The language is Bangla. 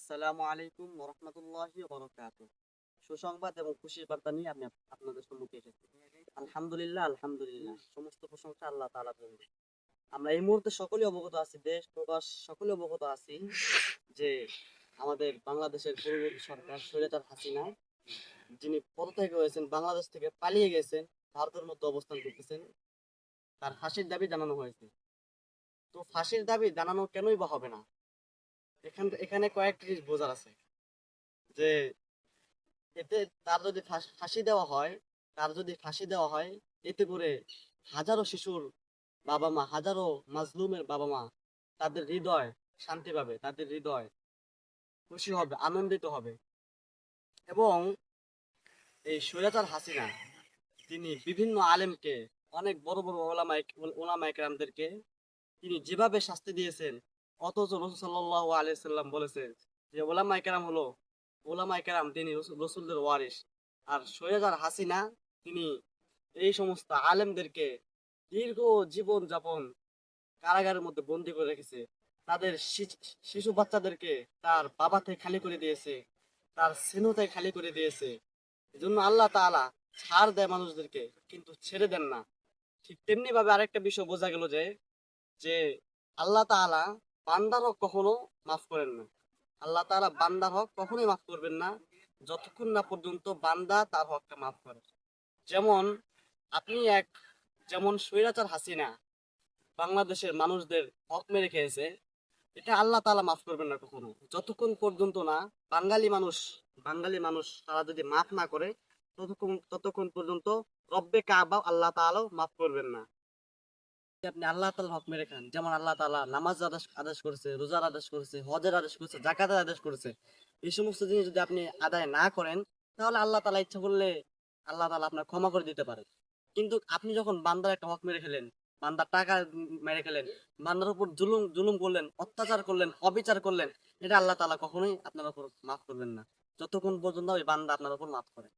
আসসালামু আলাইকুম ওয়া রাহমাতুল্লাহি ওয়া বারাকাতুহু। সুসংবাদ এবং খুশির বার্তা নিয়ে আমি আপনাদের সম্মুখে এসেছি। আলহামদুলিল্লাহ, আলহামদুলিল্লাহ। সমস্ত প্রশংসা আল্লাহ তাআলার জন্য। আমরা এই মুহূর্তে সকলেই অবগত আছি, দেশ প্রবাস সকলে অবগত আছি যে আমাদের বাংলাদেশের পূর্ববর্তী সরকার স্বৈরাচার হাসিনা, যিনি পদত্যাগী হয়েছেন, বাংলাদেশ থেকে পালিয়ে গেছেন, ভারতের মধ্যে অবস্থান করতেছেন, তার ফাঁসির দাবি জানানো হয়েছে। তো ফাঁসির দাবি জানানো কেনই বা হবে না? এখানে কয়েকটি জিনিস বোঝার আছে যে এতে তার যদি ফাঁসি দেওয়া হয়, এতে করে হাজারো শিশুর বাবা মা, হাজারো মাজলুমের বাবা মা, তাদের হৃদয় শান্তি পাবে, তাদের হৃদয় খুশি হবে, আনন্দিত হবে। এবং এই স্বৈরাচার হাসিনা তিনি বিভিন্ন আলেমকে, অনেক বড় বড় ওলামায়ে কেরামদেরকে তিনি যেভাবে শাস্তি দিয়েছেন, অথচ রাসূল সাল্লাল্লাহু আলাইহি সাল্লাম বলেছেন যে ওলামায়ে কেরাম তিনি রাসূলদের ওয়ারিস। আর সৈয়দার হাসিনা তিনি এই সমস্ত আলেমদেরকে দীর্ঘ জীবন যাপন কারাগারের মধ্যে বন্দী করে রেখেছে। তাদের শিশু বাচ্চাদেরকে তার বাবা থেকে খালি করে দিয়েছে, তার স্নেহ থেকে খালি করে দিয়েছে। এজন্য আল্লাহ তাআলা ছাড় দেয় মানুষদেরকে, কিন্তু ছেড়ে দেন না। ঠিক তেমনি ভাবে আরেকটা বিষয় বোঝা গেল যে যে আল্লাহ তাআলা বান্দার হক কখনো মাফ করেন না। আল্লাহ তাআলা বান্দার হক কখনোই মাফ করবেন না, যতক্ষণ না পর্যন্ত বান্দা তার হকটা মাফ করে। যেমন আপনি এক যেমন স্বৈরাচার হাসিনা বাংলাদেশের মানুষদের হক মেরে খেয়েছে, এটা আল্লাহ তাআলা মাফ করবেন না কখনো, যতক্ষণ পর্যন্ত না বাঙালি মানুষ তারা যদি মাফ না করে, ততক্ষণ পর্যন্ত রব্বে কাবা আল্লাহ তাআলাও মাফ করবেন না। আপনি আল্লাহ তাআলার হক মেরে খান, যেমন আল্লাহ তাআলা নামাজ আদেশ করেছে, রোজার আদেশ করেছে, হজের আদেশ করেছে, যাকাতের আদেশ করেছে। এই সমস্ত জিনিস যদি আপনি আদায় না করেন, তাহলে আল্লাহ তাআলা ইচ্ছা করলে আল্লাহ তাআলা আপনার ক্ষমা করে দিতে পারে। কিন্তু আপনি যখন বান্দার একটা হক মেরে খেলেন, বান্দার টাকা মেরে খেলেন, বান্দার উপর জুলুম জুলুম করলেন, অত্যাচার করলেন, অবিচার করলেন, এটা আল্লাহ তাআলা কখনোই আপনার উপর মাফ করবেন না, যতক্ষণ পর্যন্ত ওই বান্দা আপনার উপর মাফ করে।